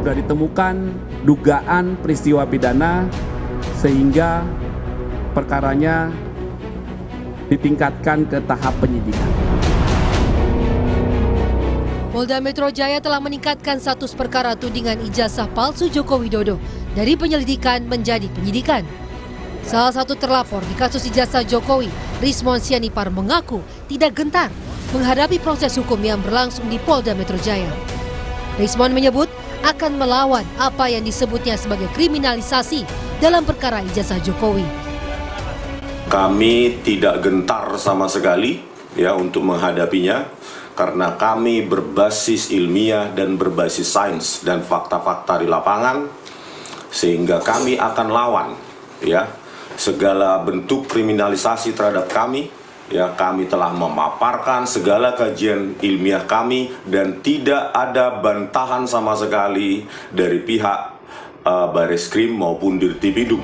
sudah ditemukan dugaan peristiwa pidana sehingga perkaranya ditingkatkan ke tahap penyidikan. Polda Metro Jaya telah meningkatkan status perkara tudingan ijazah palsu Joko Widodo dari penyelidikan menjadi penyidikan. Salah satu terlapor di kasus ijazah Jokowi, Rismon Sianipar, mengaku tidak gentar menghadapi proses hukum yang berlangsung di Polda Metro Jaya. Rismon menyebut akan melawan apa yang disebutnya sebagai kriminalisasi dalam perkara ijazah Jokowi. Kami tidak gentar sama sekali ya untuk menghadapinya karena kami berbasis ilmiah dan berbasis sains dan fakta-fakta di lapangan, sehingga kami akan lawan ya segala bentuk kriminalisasi terhadap kami. Ya, kami telah memaparkan segala kajian ilmiah kami dan tidak ada bantahan sama sekali dari pihak Bareskrim maupun Dirtipidum.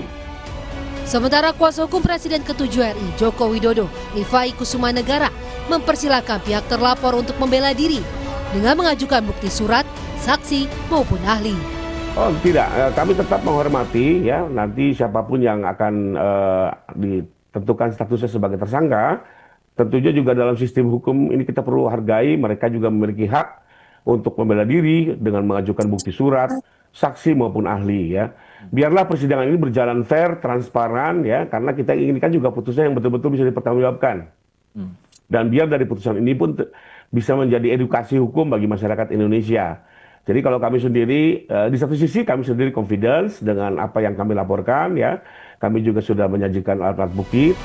Sementara kuasa hukum Presiden ke-7 RI Joko Widodo, Ifai Kusuma Negara, mempersilahkan pihak terlapor untuk membela diri dengan mengajukan bukti surat, saksi maupun ahli. Oh tidak, kami tetap menghormati ya nanti siapapun yang akan ditentukan statusnya sebagai tersangka. Tentunya juga dalam sistem hukum ini kita perlu hargai, mereka juga memiliki hak untuk membela diri dengan mengajukan bukti surat, saksi maupun ahli ya. Biarlah persidangan ini berjalan fair, transparan ya, karena kita inginkan juga putusan yang betul-betul bisa dipertanggungjawabkan. Dan biar dari putusan ini pun bisa menjadi edukasi hukum bagi masyarakat Indonesia. Jadi kalau kami sendiri, di satu sisi kami sendiri confidence dengan apa yang kami laporkan ya, kami juga sudah menyajikan alat bukti.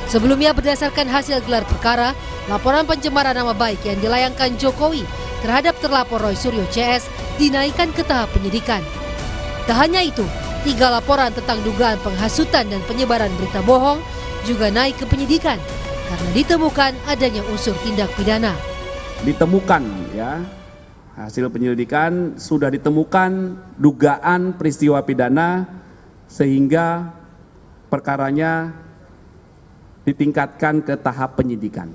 Sebelumnya berdasarkan hasil gelar perkara, laporan pencemaran nama baik yang dilayangkan Jokowi terhadap terlapor Roy Suryo CS dinaikkan ke tahap penyidikan. Tak hanya itu, 3 laporan tentang dugaan penghasutan dan penyebaran berita bohong juga naik ke penyidikan karena ditemukan adanya unsur tindak pidana. Ditemukan ya, hasil penyelidikan sudah ditemukan dugaan peristiwa pidana sehingga perkaranya ditingkatkan ke tahap penyidikan.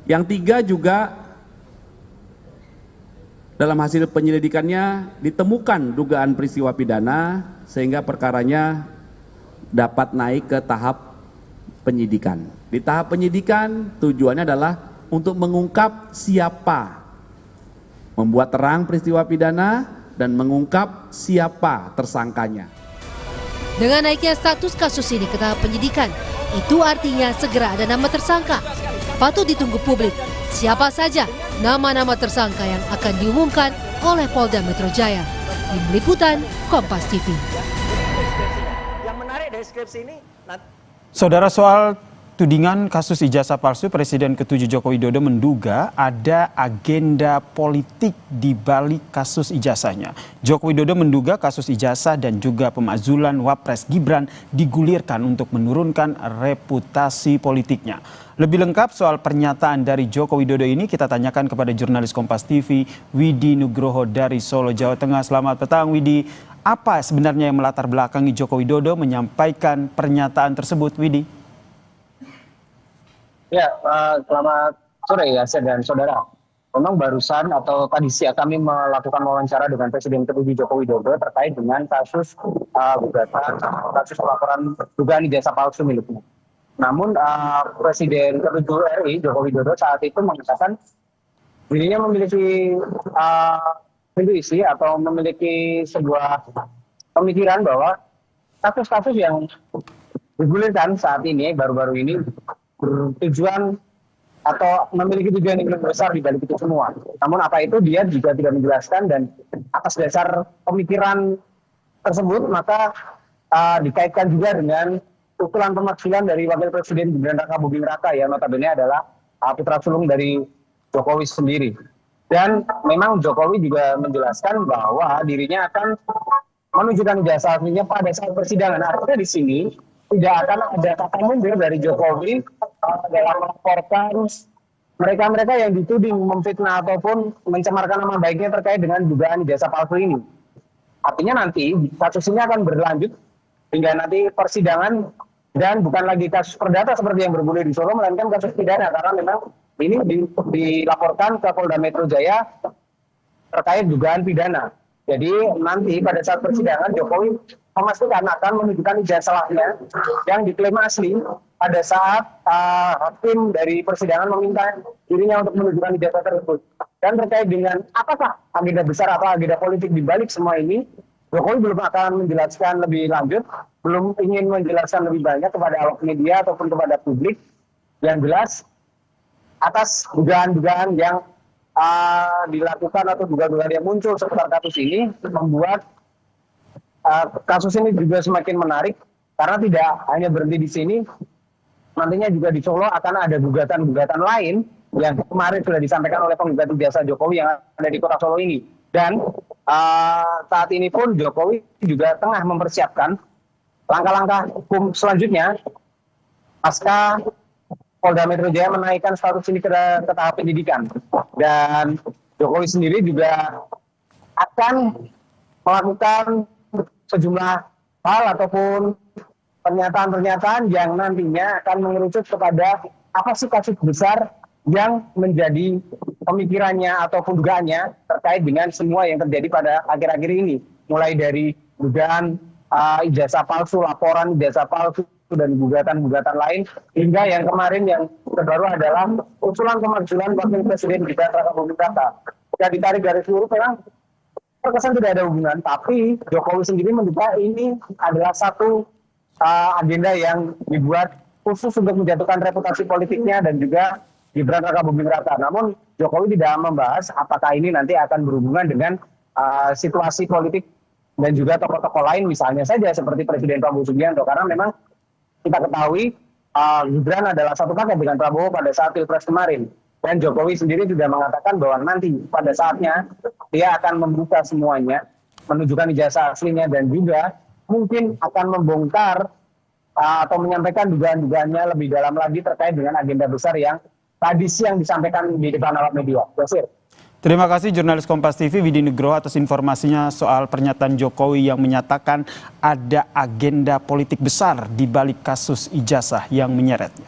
Yang 3 juga dalam hasil penyelidikannya ditemukan dugaan peristiwa pidana sehingga perkaranya dapat naik ke tahap penyidikan. Di tahap penyidikan tujuannya adalah untuk mengungkap siapa membuat terang peristiwa pidana dan mengungkap siapa tersangkanya. Dengan naiknya status kasus ini ke tahap penyidikan, itu artinya segera ada nama tersangka. Patut ditunggu publik siapa saja nama-nama tersangka yang akan diumumkan oleh Polda Metro Jaya. Tim Liputan Kompas TV. Yang menarik dari skripsi ini, Saudara, soal tudingan kasus ijazah palsu, Presiden ke-7 Joko Widodo menduga ada agenda politik di balik kasus ijazahnya. Joko Widodo menduga kasus ijazah dan juga pemakzulan Wapres Gibran digulirkan untuk menurunkan reputasi politiknya. Lebih lengkap soal pernyataan dari Joko Widodo ini kita tanyakan kepada jurnalis Kompas TV Widi Nugroho dari Solo, Jawa Tengah. Selamat petang Widi. Apa sebenarnya yang melatar belakangi Joko Widodo menyampaikan pernyataan tersebut, Widi? Ya, selamat sore ya, dan saudara. Memang barusan atau tadi siang kami melakukan wawancara dengan Presiden ke-7 Joko Widodo terkait dengan kasus kasus laporan dugaan ijazah palsu miliknya. Namun Presiden ke-7 RI Joko Widodo saat itu mengatakan dirinya memiliki intuisi atau memiliki sebuah pemikiran bahwa kasus-kasus yang digulirkan saat ini baru-baru ini bertujuan atau memiliki tujuan yang lebih besar di balik itu semua. Namun apa itu dia juga tidak menjelaskan, dan atas dasar pemikiran tersebut maka dikaitkan juga dengan usulan pemakzulan dari Wakil Presiden Gibran Raka Buming Raka yang notabene adalah putra sulung dari Jokowi sendiri. Dan memang Jokowi juga menjelaskan bahwa dirinya akan menunjukkan jasa aslinya pada saat persidangan. Artinya di sini tidak akan ada kata mundur dari Jokowi dalam melaporkan mereka-mereka yang dituding memfitnah ataupun mencemarkan nama baiknya terkait dengan dugaan ijazah palsu ini. Artinya nanti kasus ini akan berlanjut hingga nanti persidangan, dan bukan lagi kasus perdata seperti yang bergulir di Solo, melainkan kasus pidana, karena memang ini dilaporkan ke Polda Metro Jaya terkait dugaan pidana. Jadi nanti pada saat persidangan Jokowi memastikan akan menunjukkan ijazahnya yang diklaim asli pada saat hakim dari persidangan meminta dirinya untuk menunjukkan ijazah tersebut. Dan terkait dengan apakah agenda besar atau agenda politik di balik semua ini, Jokowi belum akan menjelaskan lebih lanjut, belum ingin menjelaskan lebih banyak kepada awak media ataupun kepada publik. Yang jelas, atas dugaan-dugaan yang dilakukan atau dugaan-dugaan yang muncul seputar kasus ini membuat kasus ini juga semakin menarik karena tidak hanya berhenti di sini, nantinya juga di Solo akan ada gugatan-gugatan lain yang kemarin sudah disampaikan oleh penggugat ijazah Jokowi yang ada di Kota Solo ini. Dan saat ini pun Jokowi juga tengah mempersiapkan langkah-langkah hukum selanjutnya pasca Polda Metro Jaya menaikkan status ini ke tahap penyidikan. Dan Jokowi sendiri juga akan melakukan sejumlah hal ataupun pernyataan-pernyataan yang nantinya akan mengerucut kepada apa sih kasus besar yang menjadi pemikirannya ataupun dugaannya terkait dengan semua yang terjadi pada akhir-akhir ini. Mulai dari dugaan ijazah palsu, laporan ijazah palsu, dan gugatan-gugatan lain, hingga yang kemarin yang terbaru adalah usulan pemakzulan Wakil Presiden Gibran Rakabuming Raka. Jika ditarik dari seluruh memang terkesan tidak ada hubungan, tapi Jokowi sendiri menduga ini adalah satu agenda yang dibuat khusus untuk menjatuhkan reputasi politiknya dan juga Gibran Rakabuming Raka. Namun Jokowi tidak membahas apakah ini nanti akan berhubungan dengan situasi politik dan juga tokoh-tokoh lain, misalnya saja seperti Presiden Prabowo Subianto, karena memang kita ketahui Gibran adalah satu paket dengan Prabowo pada saat Pilpres kemarin. Dan Jokowi sendiri juga mengatakan bahwa nanti pada saatnya dia akan membuka semuanya, menunjukkan ijazah aslinya dan juga mungkin akan membongkar atau menyampaikan dugaan-dugaannya lebih dalam lagi terkait dengan agenda besar yang tadi siang disampaikan di depan awak media. Basir. Terima kasih jurnalis Kompas TV Widi Nugroho atas informasinya soal pernyataan Jokowi yang menyatakan ada agenda politik besar di balik kasus ijazah yang menyeretnya.